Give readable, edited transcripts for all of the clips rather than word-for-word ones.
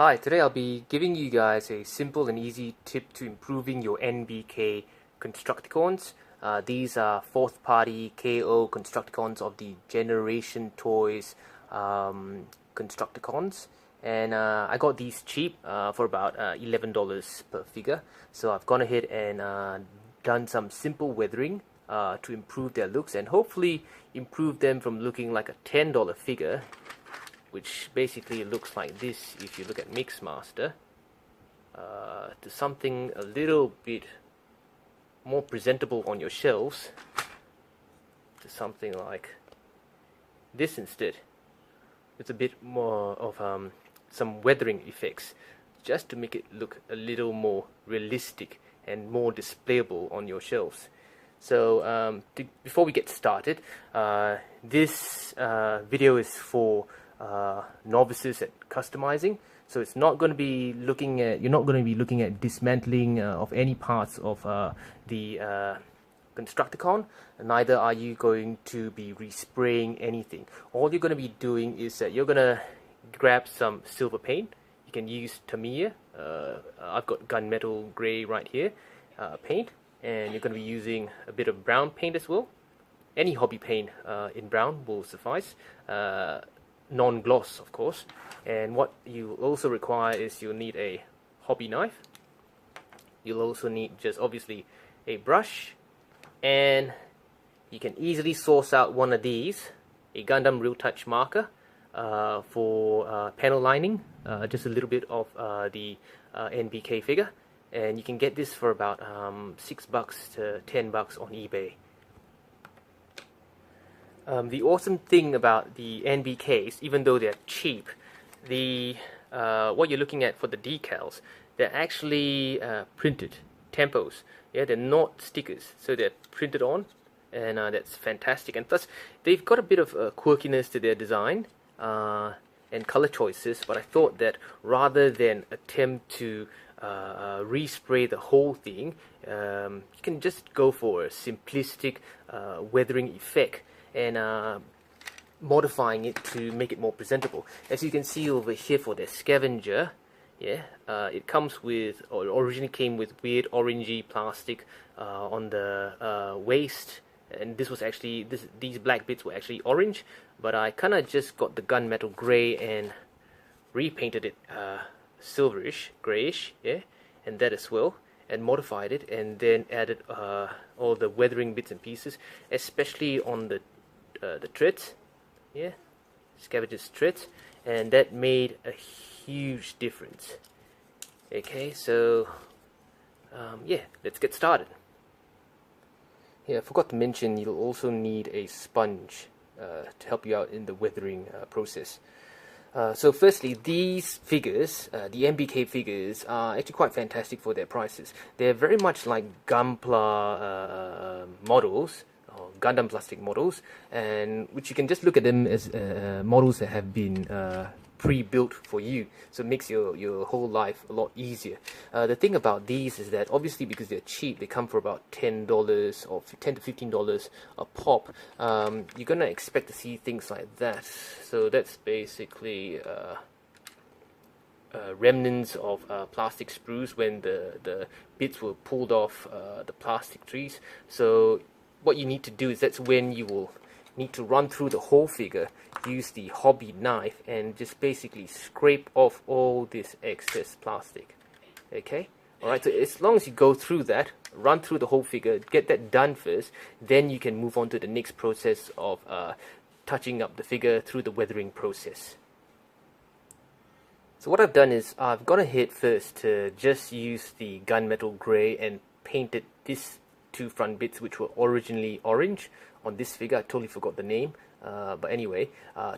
Hi, today I'll be giving you guys a simple and easy tip to improving your NBK Constructicons. These are fourth party KO Constructicons of the Generation Toys Constructicons, and I got these cheap for about $11 per figure. So I've gone ahead and done some simple weathering to improve their looks and hopefully improve them from looking like a $10 figure, which basically looks like this if you look at Mixmaster, to something a little bit more presentable on your shelves, to something like this instead, with a bit more of some weathering effects, just to make it look a little more realistic and more displayable on your shelves. So before we get started, this video is for novices at customizing, so it's not going to be looking at, you're not going to be looking at dismantling of any parts of the Constructicon. Neither are you going to be respraying anything. All you're going to be doing is that you're going to grab some silver paint. You can use Tamiya. I've got gunmetal gray right here paint, and you're going to be using a bit of brown paint as well. Any hobby paint in brown will suffice. Non-gloss, of course. And what you also require is you'll need a hobby knife. You'll also need just obviously a brush, and you can easily source out one of these, a Gundam Real Touch marker for panel lining, just a little bit of the NBK figure, and you can get this for about $6 to $10 on eBay. The awesome thing about the NBKs, even though they're cheap, what you're looking at for the decals, they're actually printed tempos. Yeah, they're not stickers, so they're printed on, and that's fantastic. And plus, they've got a bit of quirkiness to their design and color choices. But I thought that rather than attempt to respray the whole thing, you can just go for a simplistic weathering effect, and modifying it to make it more presentable. As you can see over here for the scavenger, yeah, it comes with, or originally came with, weird orangey plastic on the waist, and this was actually, these black bits were actually orange, but I kind of just got the gunmetal gray and repainted it silverish, grayish, yeah, and that as well, and modified it, and then added all the weathering bits and pieces, especially on the treads, yeah, scavenger's treads, and that made a huge difference. Okay, so yeah, let's get started. Yeah, I forgot to mention you'll also need a sponge to help you out in the weathering process. So firstly, these figures, the NBK figures, are actually quite fantastic for their prices. They're very much like Gunpla models, or Gundam plastic models, and which you can just look at them as models that have been pre-built for you, so it makes your whole life a lot easier. The thing about these is that obviously because they're cheap, they come for about $10 or $10 to $15 a pop. You're gonna expect to see things like that. So that's basically remnants of plastic sprues when the bits were pulled off the plastic trees. So what you need to do is, that's when you will need to run through the whole figure, use the hobby knife, and just basically scrape off all this excess plastic. Okay, alright, so as long as you go through that, run through the whole figure, get that done first, then you can move on to the next process of touching up the figure through the weathering process. So what I've done is I've gone ahead first to just use the gunmetal grey and painted these two front bits, which were originally orange on this figure. I totally forgot the name, but anyway,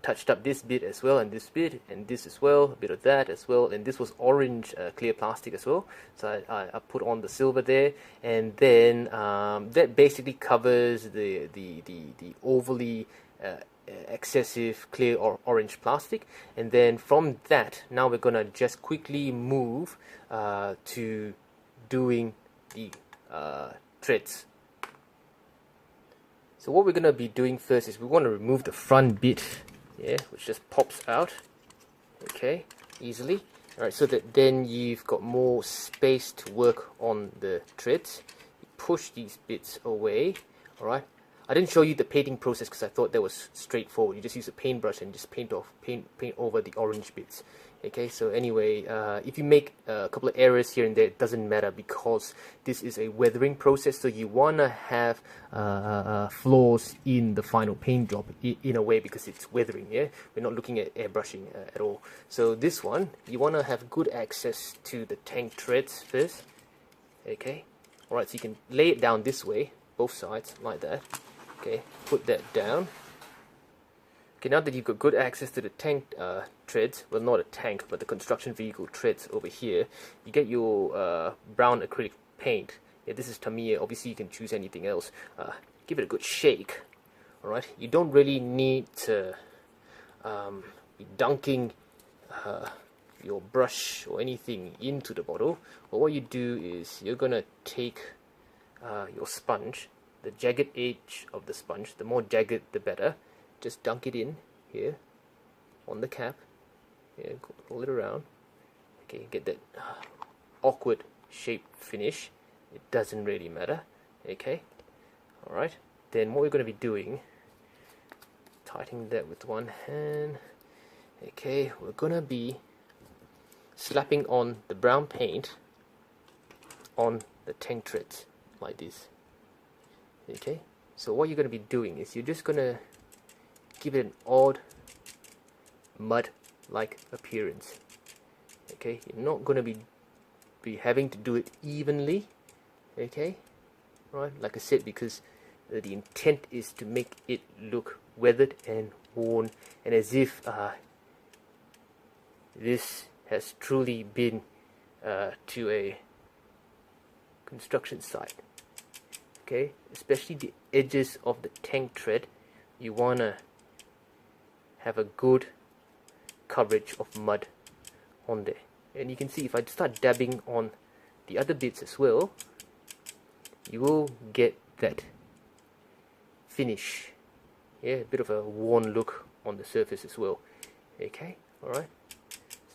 touched up this bit as well, and this bit, and this as well, a bit of that as well, and this was orange clear plastic as well, so I put on the silver there, and then that basically covers the overly excessive clear or orange plastic. And then from that, now we're gonna just quickly move to doing the treads. So what we're going to be doing first is we want to remove the front bit, yeah, which just pops out, okay, easily. Alright, so that then you've got more space to work on the threads. You push these bits away. Alright, I didn't show you the painting process because I thought that was straightforward. You just use a paintbrush and just paint over the orange bits. Okay, so anyway, if you make a couple of errors here and there, it doesn't matter because this is a weathering process, so you want to have flaws in the final paint job in a way because it's weathering, yeah? We're not looking at airbrushing at all. So this one, you want to have good access to the tank threads first, okay? Alright, so you can lay it down this way, both sides, like that. Okay, put that down. Okay, now that you've got good access to the tank threads, well, not a tank, but the construction vehicle threads over here, you get your brown acrylic paint. Yeah, this is Tamiya. Obviously, you can choose anything else. Give it a good shake. Alright, you don't really need to be dunking your brush or anything into the bottle. But what you do is you're gonna take your sponge, the jagged edge of the sponge, the more jagged the better. Just dunk it in here on the cap. Yeah, roll it around. Okay, get that awkward shape finish. It doesn't really matter. Okay, alright. Then what we're going to be doing, tightening that with one hand. Okay, we're going to be slapping on the brown paint on the tank threads like this. Okay, so what you're going to be doing is you're just going to give it an odd mud-like appearance. Okay, you're not going to be having to do it evenly. Okay, right? Like I said, because the intent is to make it look weathered and worn, and as if this has truly been to a construction site. Okay, especially the edges of the tank thread, you wanna have a good coverage of mud on there. And you can see if I start dabbing on the other bits as well, you will get that finish. Yeah, a bit of a worn look on the surface as well. Okay, alright.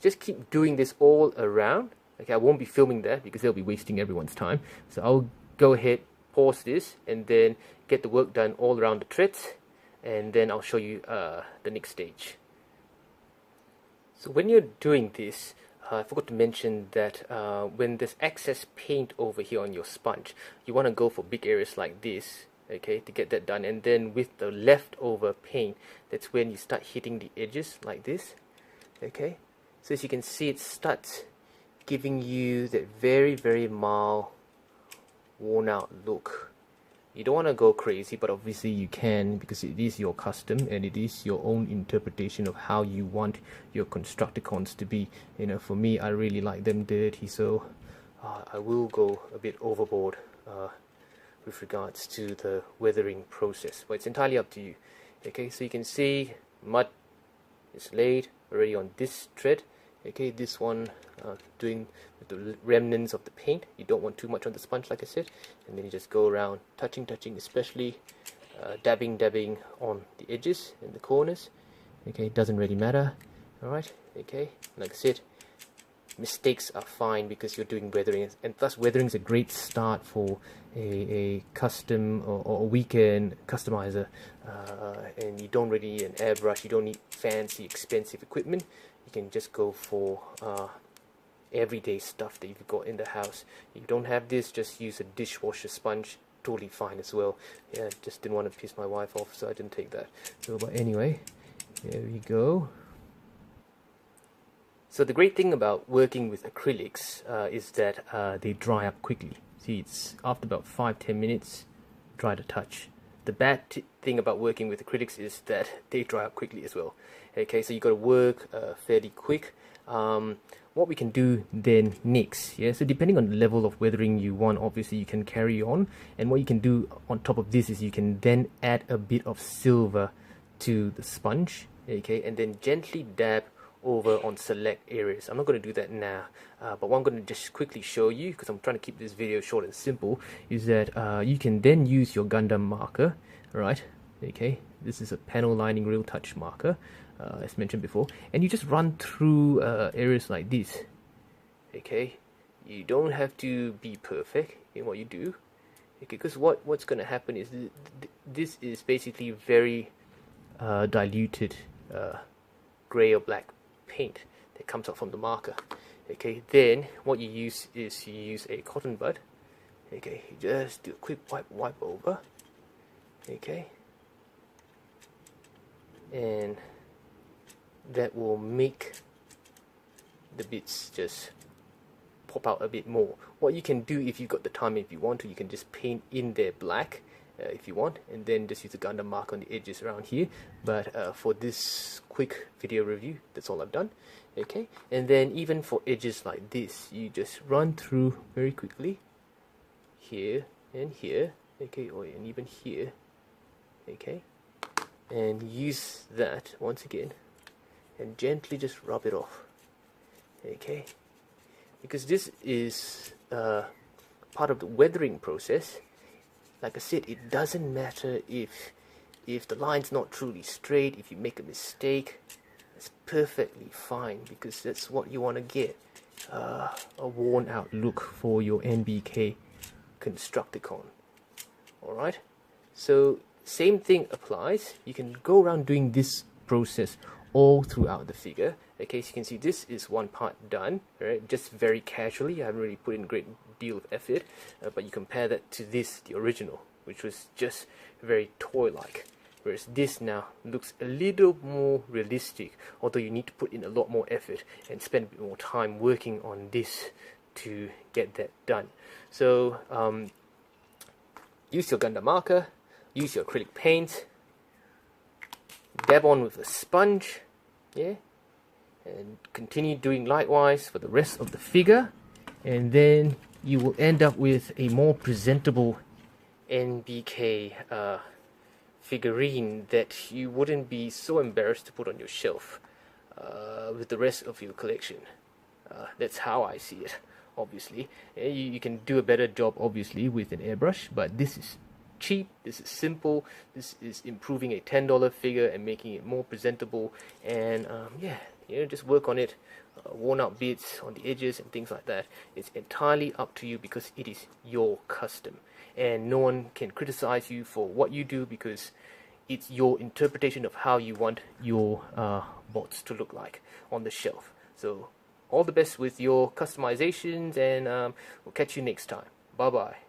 Just keep doing this all around. Okay, I won't be filming that because they'll be wasting everyone's time. So I'll go ahead, pause this, and then get the work done all around the threads. And then I'll show you the next stage. So when you're doing this, I forgot to mention that when there's excess paint over here on your sponge, you want to go for big areas like this, okay, to get that done. And then with the leftover paint, that's when you start hitting the edges like this, okay. So as you can see, it starts giving you that very, very mild, worn out look. You don't want to go crazy, but obviously you can because it is your custom and it is your own interpretation of how you want your Constructicons to be. You know, for me, I really like them dirty, so I will go a bit overboard with regards to the weathering process. But it's entirely up to you. Okay, so you can see mud is laid already on this thread. Okay, this one doing the remnants of the paint. You don't want too much on the sponge, like I said, and then you just go around touching, especially dabbing on the edges and the corners. Okay, it doesn't really matter. Alright, okay, like I said, mistakes are fine because you're doing weathering, and thus weathering is a great start for a custom or a weekend customizer, and you don't really need an airbrush, you don't need fancy expensive equipment. You can just go for everyday stuff that you've got in the house. If you don't have this, just use a dishwasher sponge, totally fine as well. Yeah, just didn't want to piss my wife off, so I didn't take that. So, but anyway, there we go. So the great thing about working with acrylics is that they dry up quickly. See, it's after about 5-10 minutes, dry to touch. The bad thing about working with acrylics is that they dry up quickly as well. Okay, so you got to work fairly quick. What we can do then next, yeah, so depending on the level of weathering you want, obviously you can carry on, and what you can do on top of this is you can then add a bit of silver to the sponge, okay, and then gently dab over on select areas. I'm not going to do that now, but what I'm going to just quickly show you, because I'm trying to keep this video short and simple, is that you can then use your Gundam marker, right? Okay, this is a panel lining real touch marker, as mentioned before, and you just run through areas like this. Okay, you don't have to be perfect in what you do. Okay, because what's going to happen is this is basically very diluted gray or black paint that comes out from the marker. Okay, then what you use is you use a cotton bud. Okay, you just do a quick wipe over. Okay, and that will make the bits just pop out a bit more. What you can do, if you've got the time, if you want to, you can just paint in there black if you want, and then just use a Gundam mark on the edges around here. But for this quick video review, that's all I've done. Okay, and then even for edges like this, you just run through very quickly here and here. Okay, and even here. Okay, and use that once again and gently just rub it off. Okay, because this is part of the weathering process. Like I said, it doesn't matter if the line's not truly straight. If you make a mistake, it's perfectly fine, because that's what you want to get, a worn out look for your NBK Constructicon. Alright, so same thing applies. You can go around doing this process all throughout the figure. Okay, so you can see this is one part done, right? Just very casually. I haven't really put in a great deal of effort, but you compare that to this, the original, which was just very toy-like. Whereas this now looks a little more realistic, although you need to put in a lot more effort and spend a bit more time working on this to get that done. So use your Gundam marker, use your acrylic paint, dab on with a sponge, yeah, and continue doing likewise for the rest of the figure, and then you will end up with a more presentable NBK figurine that you wouldn't be so embarrassed to put on your shelf with the rest of your collection. That's how I see it. Obviously, you can do a better job obviously with an airbrush, but this is cheap, this is simple, this is improving a $10 figure and making it more presentable. And yeah, just work on it. Worn out bits on the edges and things like that, it's entirely up to you, because it is your custom and no one can criticize you for what you do, because it's your interpretation of how you want your bots to look like on the shelf. So all the best with your customizations, and we'll catch you next time. Bye bye.